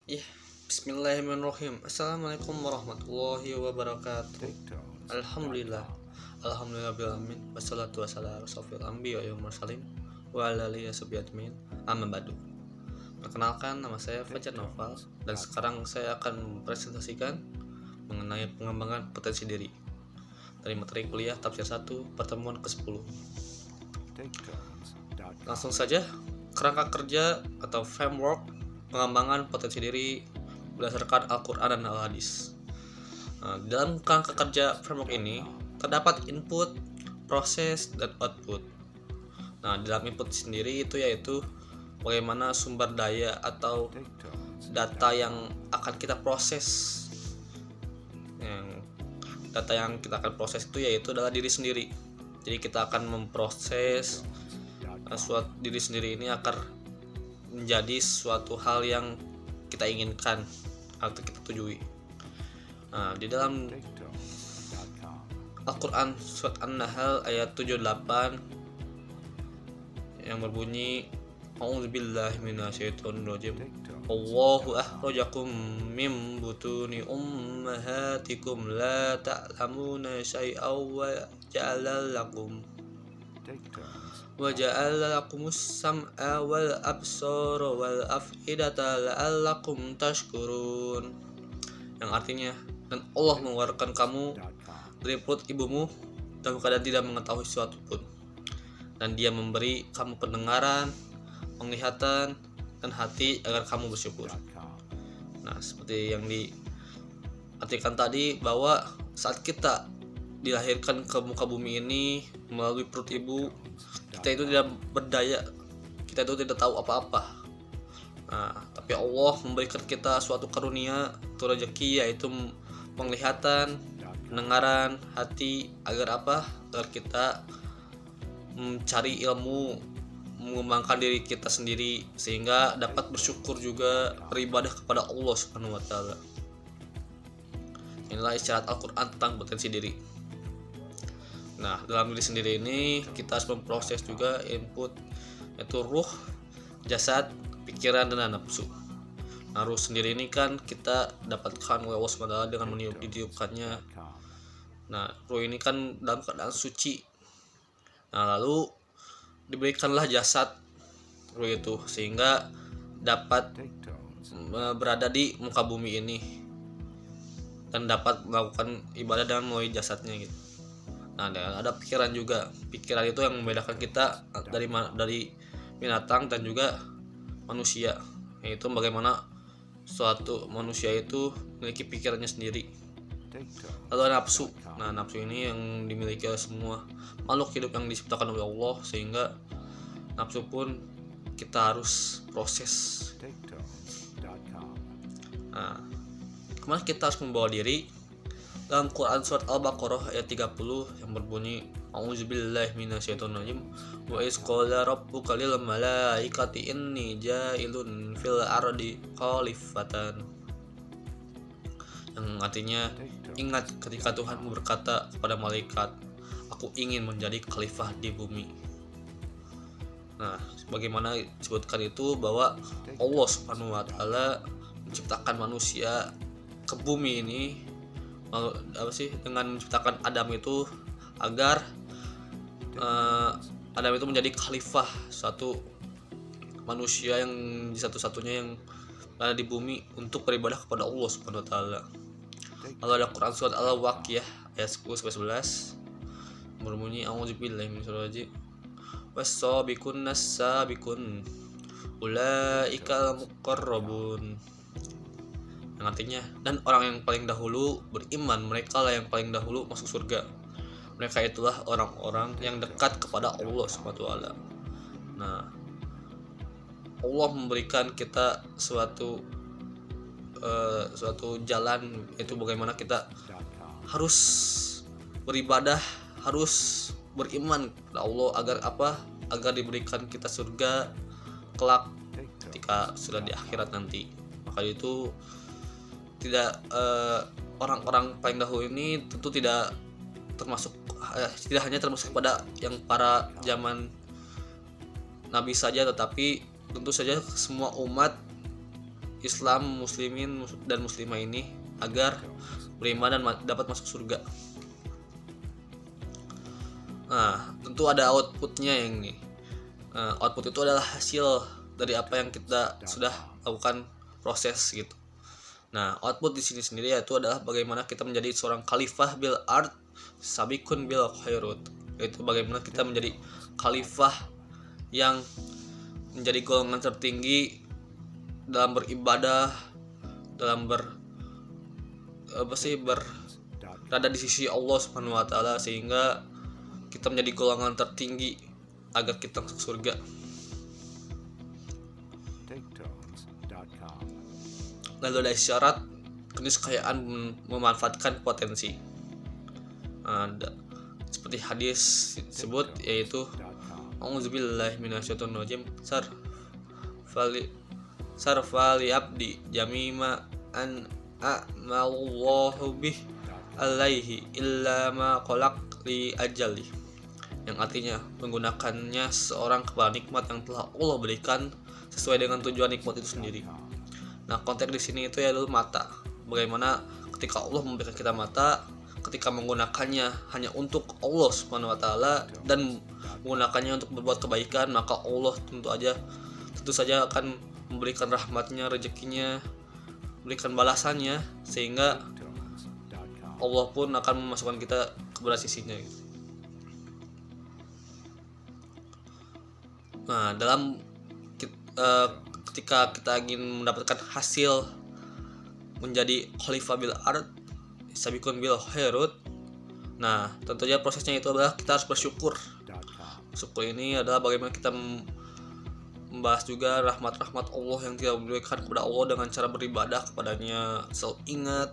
Ya, Bismillahirrahmanirrahim. Assalamualaikum warahmatullahi wabarakatuh. Alhamdulillah. Alhamdulillahirrahmanirrahim. Wassalatu wassalamu ala asyrofil anbiya'i wal mursalin wa ala alihi washabihi ajmain. Amma ba'du. Perkenalkan, nama saya Fajar Noval dan sekarang saya akan mempresentasikan mengenai pengembangan potensi diri dari materi kuliah Tafsir 1 pertemuan ke-10. Langsung saja, kerangka kerja atau framework pengembangan potensi diri berdasarkan Al-Quran dan Al-Hadis. Dalam kerangka kerja framework ini terdapat input, proses, dan output. Dalam input sendiri itu yaitu bagaimana sumber daya atau data yang akan kita proses. Data yang kita akan proses itu yaitu adalah diri sendiri. Jadi kita akan memproses suatu diri sendiri ini agar menjadi suatu hal yang kita inginkan atau kita tujui. Di dalam Al-Quran surat An-Nahl ayat 78 yang berbunyi A'udzubillahi minasyaitonirrajim. Allahu akhrajakum min butuni ummahatikum la ta'lamuna syai'aw wa ja'ala lakumus sam'a wal absara wal af'idata la'allakum tashkurun, yang artinya, dan Allah mengeluarkan kamu dari perut ibumu dalam keadaan tidak mengetahui sesuatu pun, dan Dia memberi kamu pendengaran, penglihatan, dan hati agar kamu bersyukur. Seperti yang diartikan tadi, bahwa saat kita dilahirkan ke muka bumi ini melalui perut ibu, kita itu tidak berdaya, kita itu tidak tahu apa-apa. Tapi Allah memberikan kita suatu karunia atau rezeki, yaitu penglihatan, pendengaran, hati, agar apa? Agar kita mencari ilmu, mengembangkan diri kita sendiri, sehingga dapat bersyukur juga, beribadah kepada Allah Subhanahu wa taala. Inilah isyarat Al-Quran tentang potensi diri. Dalam diri sendiri ini kita harus memproses juga input, yaitu ruh, jasad, pikiran, dan nafsu. Ruh sendiri ini kan kita dapatkan oleh Allah SWT dengan ditiupkannya. Ruh ini kan dalam keadaan suci. Lalu diberikanlah jasad ruh itu sehingga dapat berada di muka bumi ini dan dapat melakukan ibadah dengan melalui jasadnya gitu. Ada pikiran juga. Pikiran itu yang membedakan kita dari binatang dan juga manusia, yaitu bagaimana suatu manusia itu memiliki pikirannya sendiri. Lalu ada nafsu. Nafsu ini yang dimiliki oleh semua makhluk hidup yang diciptakan oleh Allah, sehingga nafsu pun kita harus proses. Kemana kita harus membawa diri? Dalam Quran surat Al-Baqarah ayat 30 yang berbunyi A'udzubillahi minasyaitonirrajim wa iz qala rabbuka lil malaikati inni ja'ilun fil ardi khalifatan, yang artinya, ingat ketika Tuhanmu berkata kepada malaikat, aku ingin menjadi khalifah di bumi. Sebagaimana disebutkan itu bahwa Allah Subhanahu wa taala menciptakan manusia ke bumi ini dengan menciptakan Adam itu agar Adam itu menjadi khalifah, suatu manusia yang satu-satunya yang ada di bumi untuk beribadah kepada Allah Subhanahu wa taala. Lalu ada Quran surat Al-Waqiah ayat 10-11 berbunyi A'udzubillahi minasyaitonir rajim was-sabiqun nas-sabiqun ulaikal muqarrabun, yang artinya, dan orang yang paling dahulu beriman, mereka lah yang paling dahulu masuk surga. Mereka itulah orang-orang yang dekat kepada Allah SWT. Allah memberikan kita suatu jalan, yaitu bagaimana kita harus beribadah, harus beriman kepada Allah agar apa? Agar diberikan kita surga kelak ketika sudah di akhirat nanti. Maka itu tidak orang-orang paling dahulu ini tentu tidak hanya termasuk pada yang para zaman Nabi saja, tetapi tentu saja semua umat Islam, muslimin dan muslimah ini agar beriman dan dapat masuk surga. Nah, tentu ada outputnya yang ini. Output itu adalah hasil dari apa yang kita sudah lakukan proses gitu. Nah, output di sini sendiri yaitu adalah bagaimana kita menjadi seorang khalifah bil ard sabikun bil khairat, yaitu bagaimana kita menjadi khalifah yang menjadi golongan tertinggi dalam beribadah, dalam berada di sisi Allah Subhanahu wa taala, sehingga kita menjadi golongan tertinggi agar kita masuk surga. Lalu ada syarat keniscayaan memanfaatkan potensi. Seperti hadis disebut, yaitu auzubillahi minasyaitonir rajim sarfali abdi jamima an a'mallahu bih alaihi illa ma qalaq li ajali, yang artinya menggunakannya seorang kepada nikmat yang telah Allah berikan sesuai dengan tujuan nikmat itu sendiri. Nah, konteks di sini itu adalah mata. Bagaimana ketika Allah memberikan kita mata, ketika menggunakannya hanya untuk Allah Subhanahu wa taala dan menggunakannya untuk berbuat kebaikan, maka Allah tentu saja akan memberikan rahmatnya, rezekinya, memberikan balasannya, sehingga Allah pun akan memasukkan kita kepada sisinya. Nah, ketika kita ingin mendapatkan hasil menjadi khalifah bil ard sabikun bil khairat, nah tentunya prosesnya itu adalah kita harus bersyukur. Syukur ini adalah bagaimana kita membahas juga rahmat-rahmat Allah yang kita berikan kepada Allah dengan cara beribadah kepadanya, selalu ingat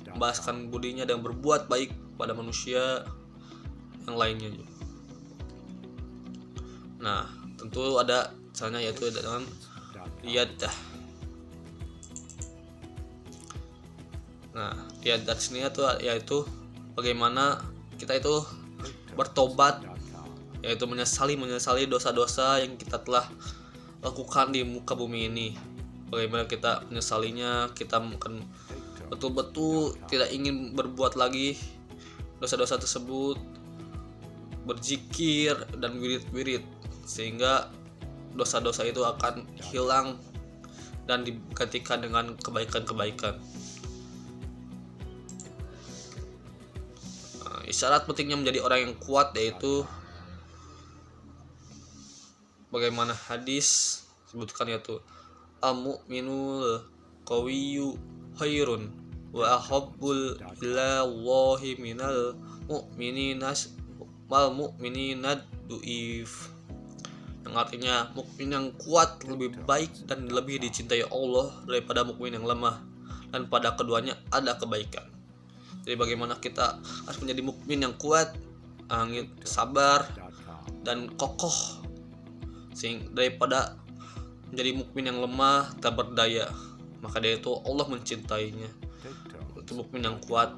membahaskan budinya dan berbuat baik pada manusia yang lainnya juga. Nah, tentu ada caranya, yaitu dengan riyadah. Nah, riyadah sini yaitu bagaimana kita itu bertobat, yaitu menyesali dosa-dosa yang kita telah lakukan di muka bumi ini. Bagaimana kita menyesalinya, kita akan betul-betul tidak ingin berbuat lagi dosa-dosa tersebut, berzikir dan wirid-wirid, sehingga dosa-dosa itu akan hilang dan digantikan dengan kebaikan-kebaikan. Isyarat pentingnya menjadi orang yang kuat, yaitu bagaimana hadis sebutkan, yaitu al-mu'minul qawiyyu khairun wa ahabbul ila Allahi minal mu'minina du'if, yang artinya mukmin yang kuat lebih baik dan lebih dicintai Allah daripada mukmin yang lemah, dan pada keduanya ada kebaikan. Jadi bagaimana kita harus menjadi mukmin yang kuat, sabar dan kokoh, sehingga daripada menjadi mukmin yang lemah tak berdaya, maka dari itu Allah mencintainya. Itu mukmin yang kuat.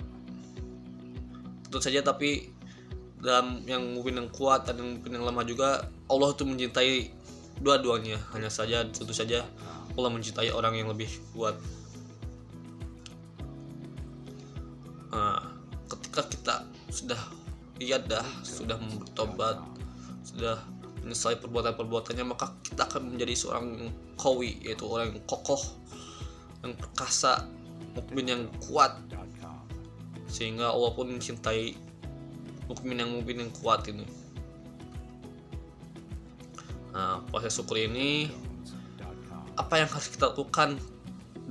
Tentu saja, tapi dalam yang mukmin yang kuat dan mukmin yang lemah juga Allah itu mencintai dua-duanya. Hanya saja tentu saja Allah mencintai orang yang lebih kuat. Ketika kita sudah sudah bertobat, sudah menyesali perbuatan-perbuatannya, maka kita akan menjadi seorang yang qawi, yaitu orang yang kokoh, yang perkasa, mukmin yang kuat, sehingga Allah pun mencintai mukmin yang kuat ini. Nah, proses syukur ini, apa yang harus kita lakukan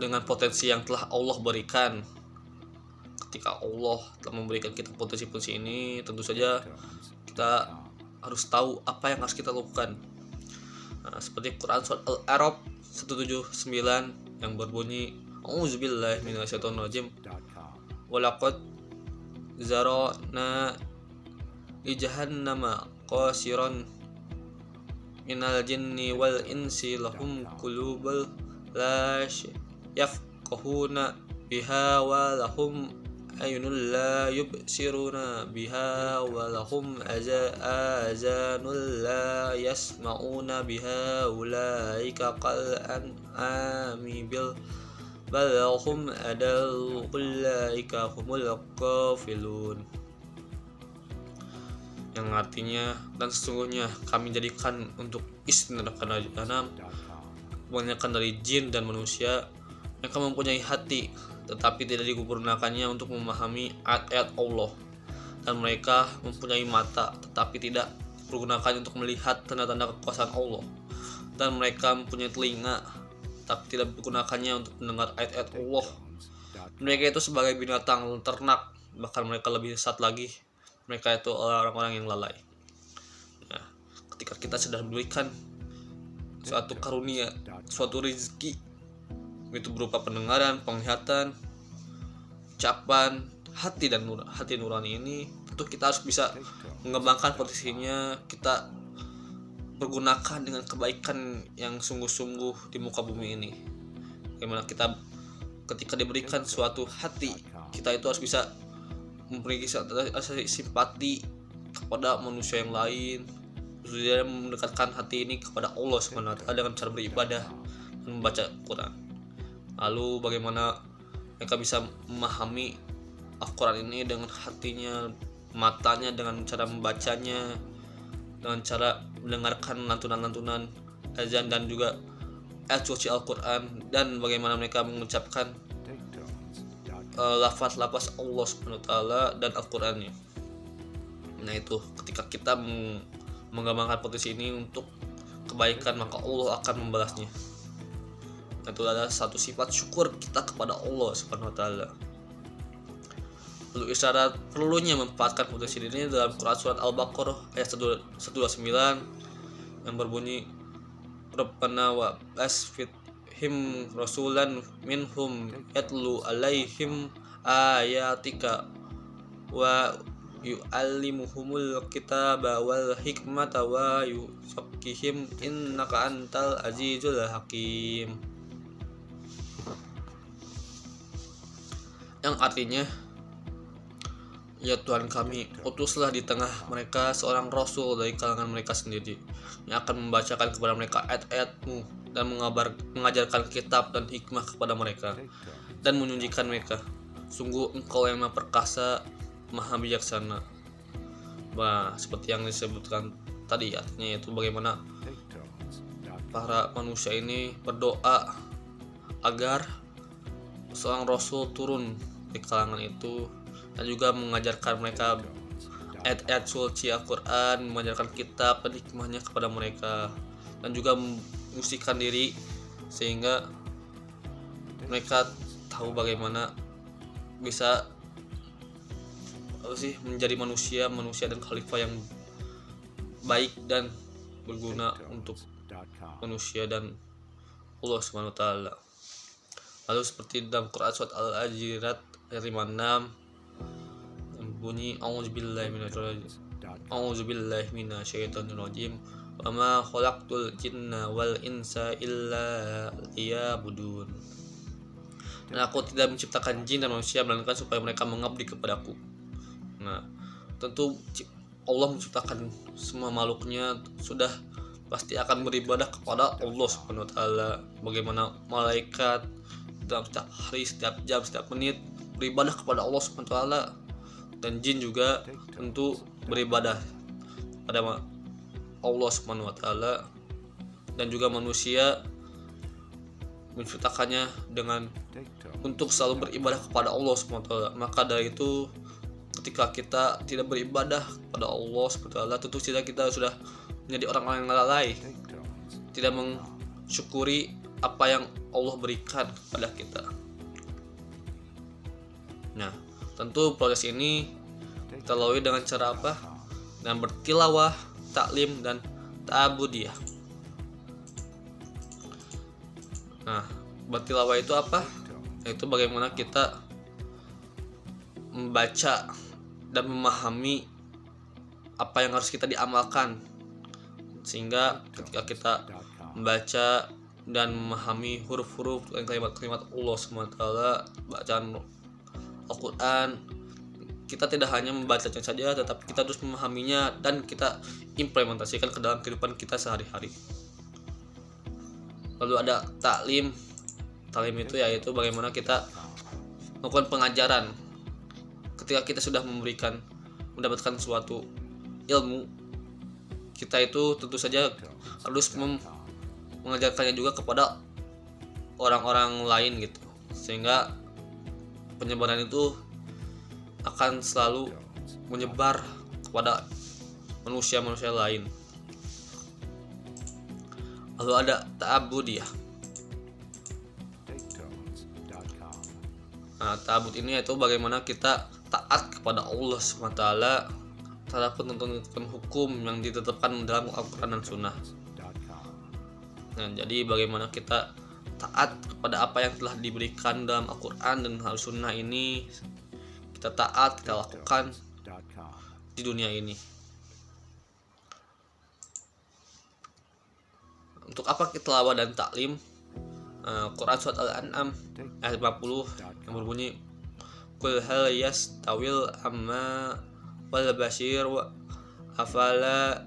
dengan potensi yang telah Allah berikan? Ketika Allah telah memberikan kita potensi-potensi ini, tentu saja kita harus tahu apa yang harus kita lakukan. Nah, seperti Quran surat Al-A'raf 179 yang berbunyi, auzubillahi minasyaitonir rajim, walaqad zara'na li jahannama qasiran minal jinni wal insi lahum qulubun la yafqahuna biha wa lahum ayunul la yubsiruna biha wa lahum azanul la yasma'una biha ulaika qal an'ami bal hum adall ulaika humul ghafilun, yang artinya dan sesungguhnya kami jadikan untuk istinakan kebanyakan dari jin dan manusia mereka mempunyai hati tetapi tidak digunakannya untuk memahami ayat-ayat Allah, dan mereka mempunyai mata tetapi tidak digunakannya untuk melihat tanda-tanda kekuasaan Allah, dan mereka mempunyai telinga tapi tidak digunakannya untuk mendengar ayat-ayat Allah. Mereka itu sebagai binatang ternak, bahkan mereka lebih sesat lagi, mereka itu orang-orang yang lalai. Nah, ketika kita sudah memberikan suatu karunia, suatu rezeki, itu berupa pendengaran, penglihatan, ucapan, hati nurani ini, tentu kita harus bisa mengembangkan posisinya, kita pergunakan dengan kebaikan yang sungguh-sungguh di muka bumi ini. Bagaimana kita ketika diberikan suatu hati, kita itu harus bisa memberi simpati kepada manusia yang lain, dia mendekatkan hati ini kepada Allah SWT dengan cara beribadah dan membaca Quran. Lalu bagaimana mereka bisa memahami Al-Quran ini dengan hatinya, matanya dengan cara membacanya, dengan cara mendengarkan lantunan-lantunan azan dan juga ayat suci Al-Quran, dan bagaimana mereka mengucapkan lafaz-lafaz Allah SWT dan Al-Qurannya. Nah itu, ketika kita mengembangkan potensi ini untuk kebaikan, maka Allah akan membalasnya. Itu adalah satu sifat syukur kita kepada Allah SWT. Lalu isyarat perlunya memanfaatkan potensi ini dalam Quran surat Al-Baqarah ayat 129 yang berbunyi Rabbana wa asfithim rasulan minhum yatlu alaihim ayatika wa yu'allimuhumul kitaba wal hikmata wa yuzakkihim innaka antal azizul hakim, yang artinya, ya Tuhan kami, utuslah di tengah mereka seorang rasul dari kalangan mereka sendiri yang akan membacakan kepada mereka ayat-ayat-Mu dan mengajarkan kitab dan hikmah kepada mereka dan menyucikan mereka. Sungguh Engkau yang Maha Perkasa, Maha Bijaksana. Nah, seperti yang disebutkan tadi, artinya yaitu bagaimana para manusia ini berdoa agar seorang rasul turun di kalangan itu dan juga mengajarkan mereka ayat-ayat suci Al-Quran, mengajarkan kitab dan hikmahnya kepada mereka, dan juga menyucikan diri sehingga mereka tahu bagaimana bisa menjadi manusia dan khalifah yang baik dan berguna untuk manusia dan Allah SWT. Lalu seperti dalam Quran surat Al-Ajirat ayat 56 yang bunyi A'udzubillahi minasyaitonirrajim wa ma khalaqtul jinna wal insa illa liya'budun. Dan aku tidak menciptakan jin dan manusia melainkan supaya mereka mengabdi kepadaku. Nah, tentu Allah menciptakan semua makhluknya sudah pasti akan beribadah kepada Allah SWT. Bagaimana malaikat dalam setiap hari, setiap jam, setiap menit beribadah kepada Allah SWT, dan jin juga tentu beribadah pada Allah SWT, dan juga manusia menciptakannya dengan untuk selalu beribadah kepada Allah SWT. Maka dari itu, ketika kita tidak beribadah kepada Allah SWT, tentu saja kita sudah menjadi orang-orang yang lalai, tidak mensyukuri apa yang Allah berikan kepada kita. Nah, tentu proses ini kita lalui dengan cara apa? Dengan bertilawah, taklim, dan ta'abudiyah. Nah, bertilawah itu apa? Yaitu bagaimana kita membaca dan memahami apa yang harus kita diamalkan, sehingga ketika kita membaca dan memahami huruf-huruf dan kalimat-kalimat Allah SWT, bacaan Al-Quran, kita tidak hanya membacanya saja, tetapi kita harus memahaminya dan kita implementasikan ke dalam kehidupan kita sehari-hari. Lalu ada taklim. Taklim itu yaitu bagaimana kita melakukan pengajaran. Ketika kita sudah mendapatkan suatu ilmu, kita itu tentu saja harus mengajarkannya juga kepada orang-orang lain gitu, sehingga penyebaran itu akan selalu menyebar kepada manusia-manusia lain. Lalu ada ta'abudiyah. Nah, ta'abud ini yaitu bagaimana kita taat kepada Allah SWT terhadap ketentuan hukum yang ditetapkan dalam Al-Quran dan Sunnah. Nah, jadi bagaimana kita taat kepada apa yang telah diberikan dalam Al-Quran dan Al-Sunnah ini, kita taat, kita lakukan di dunia ini. Untuk apa kita tilawah dan taklim? Quran surat Al-An'am ayat 50 yang berbunyi, Qul hal yastawil amma wal basir wa afala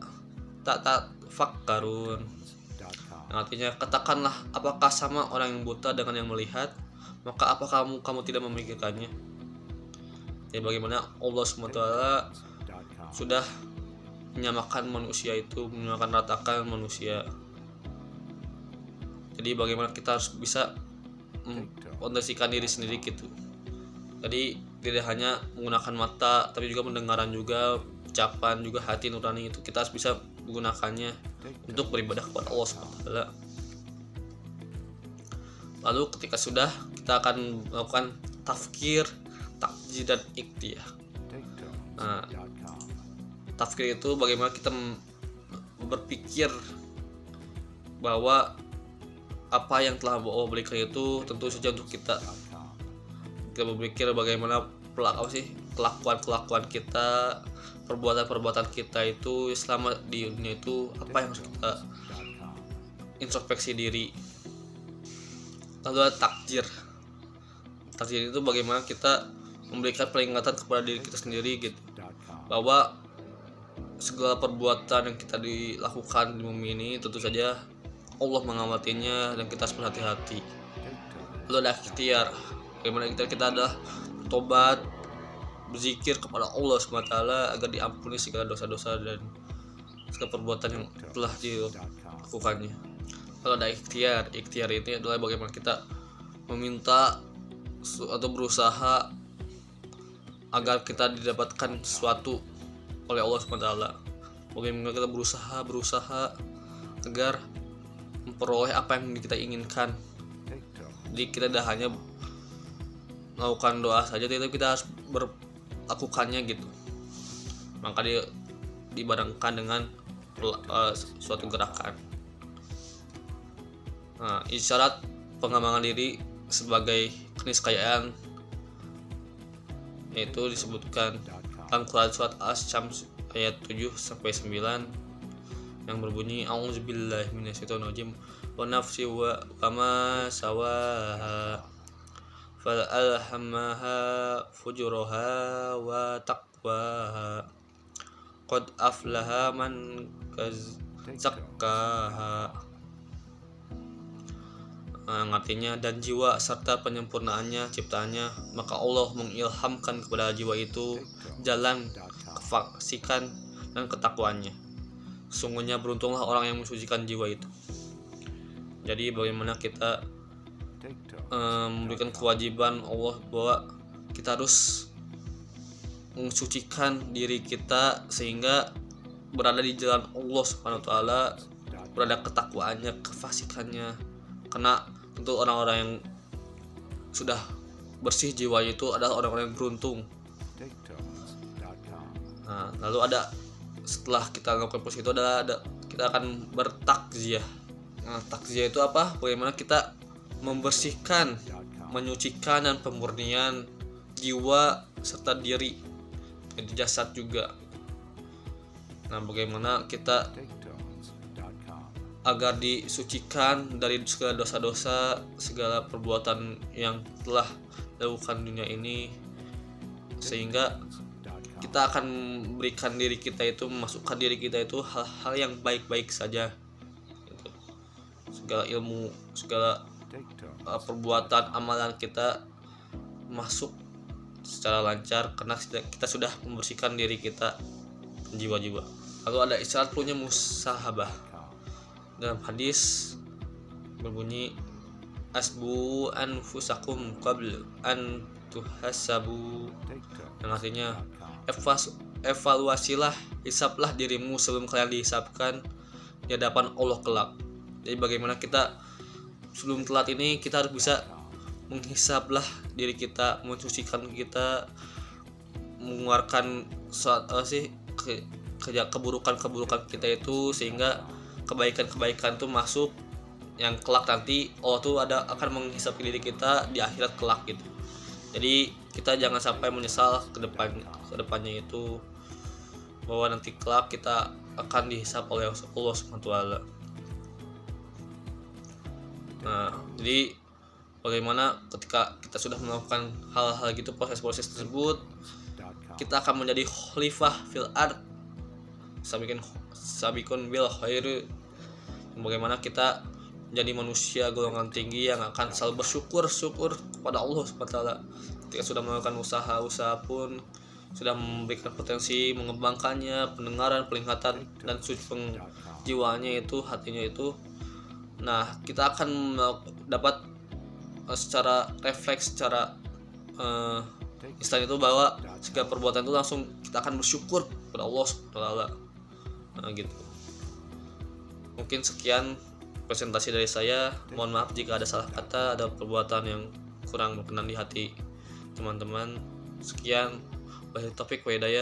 tatafakkarun. Yang artinya, katakanlah, apakah sama orang yang buta dengan yang melihat? Maka apakah kamu tidak memikirkannya? Jadi bagaimana Allah SWT sudah menyamakan manusia itu, menyamakan ratakan manusia. Jadi bagaimana kita harus bisa memfondasikan diri sendiri gitu. Jadi tidak hanya menggunakan mata, tapi juga pendengaran juga, ucapan juga, hati nurani itu kita harus bisa menggunakannya untuk beribadah kepada Allah SWT. Lalu ketika sudah, kita akan melakukan tafkir, takjid, dan iktiyah. Nah, tafkir itu bagaimana kita berpikir bahwa apa yang telah Allah berikan itu tentu saja untuk kita. Kita berpikir bagaimana kelakuan kita, perbuatan kita itu selama di dunia itu, apa yang harus kita introspeksi diri. Lalu ada takjir. Takjir itu bagaimana kita memberikan peringatan kepada diri kita sendiri gitu, bahwa segala perbuatan yang kita dilakukan di bumi ini tentu saja Allah mengamatinya dan kita harus berhati-hati. Lalu ada ikhtiar, bagaimana kita adalah bertobat, berzikir kepada Allah SWT agar diampuni segala dosa-dosa dan segala perbuatan yang telah dilakukannya. Lalu ada ikhtiar. Ikhtiar ini adalah bagaimana kita meminta atau berusaha agar kita didapatkan sesuatu oleh Allah SWT. Bagaimana kita berusaha agar memperoleh apa yang kita inginkan. Jadi kita tidak hanya melakukan doa saja, tapi kita harus melakukannya gitu. Maka dia dibarengkan dengan suatu gerakan. Nah, isyarat pengembangan diri sebagai keniscayaan yaitu disebutkan dalam Quran surat Asy-Syams ayat 7-9 yang berbunyi, A'udzubillahi minasyaitonirrajim, wa nafsi wa ma sawaha fal'alhamaha fujuraha wa taqwaha qad aflaha man zakkaha. Yang artinya, dan jiwa serta penyempurnaannya ciptaannya, maka Allah mengilhamkan kepada jiwa itu jalan kefasikan dan ketakwaannya. Sungguhnya beruntunglah orang yang mensucikan jiwa itu. Jadi bagaimana kita memberikan kewajiban Allah bahwa kita harus mensucikan diri kita sehingga berada di jalan Allah Subhanahu wa taala, berada ketakwaannya, kefasikannya. Karena tentu orang-orang yang sudah bersih jiwanya itu adalah orang-orang yang beruntung. Nah, lalu ada, setelah kita melakukan proses itu adalah kita akan bertakziah. Nah, takziah itu apa? Bagaimana kita membersihkan, menyucikan dan pemurnian jiwa serta diri dan jasad juga. Nah, bagaimana kita agar disucikan dari segala dosa-dosa, segala perbuatan yang telah dilakukan dunia ini, sehingga kita akan memberikan diri kita itu, memasukkan diri kita itu hal-hal yang baik-baik saja gitu. Segala ilmu, segala perbuatan amalan kita masuk secara lancar karena kita sudah membersihkan diri kita, jiwa-jiwa. Lalu ada isyarat perlunya musahabah. Dalam hadis berbunyi asbu anfusakum qabl an tuhasabu, yang artinya evaluasilah, hisaplah dirimu sebelum kalian dihisapkan di hadapan Allah kelak. Jadi bagaimana kita sebelum telat ini kita harus bisa menghisaplah diri kita, mensucikan kita, mengeluarkan keburukan kita itu, sehingga kebaikan itu masuk yang kelak nanti Allah tuh akan menghisap diri kita di akhirat kelak gitu. Jadi kita jangan sampai menyesal kedepannya itu, bahwa nanti kelak kita akan dihisap oleh Allah SWT. Nah, jadi bagaimana ketika kita sudah melakukan hal-hal gitu, proses-proses tersebut, kita akan menjadi khalifah fil ard, sabikun bil khair. Bagaimana kita menjadi manusia golongan tinggi yang akan selalu bersyukur kepada Allah SWT. Ketika sudah melakukan usaha pun, sudah memberikan potensi, mengembangkannya, pendengaran, penglihatan, dan suci jiwanya itu, hatinya itu. Nah, kita akan dapat secara refleks, secara istilahnya itu, bahwa segala perbuatan itu langsung kita akan bersyukur kepada Allah SWT. Nah, gitu. Mungkin sekian presentasi dari saya. Mohon maaf jika ada salah kata, ada perbuatan yang kurang berkenan di hati teman-teman. Sekian, wabillahi taufiq wa hidayah.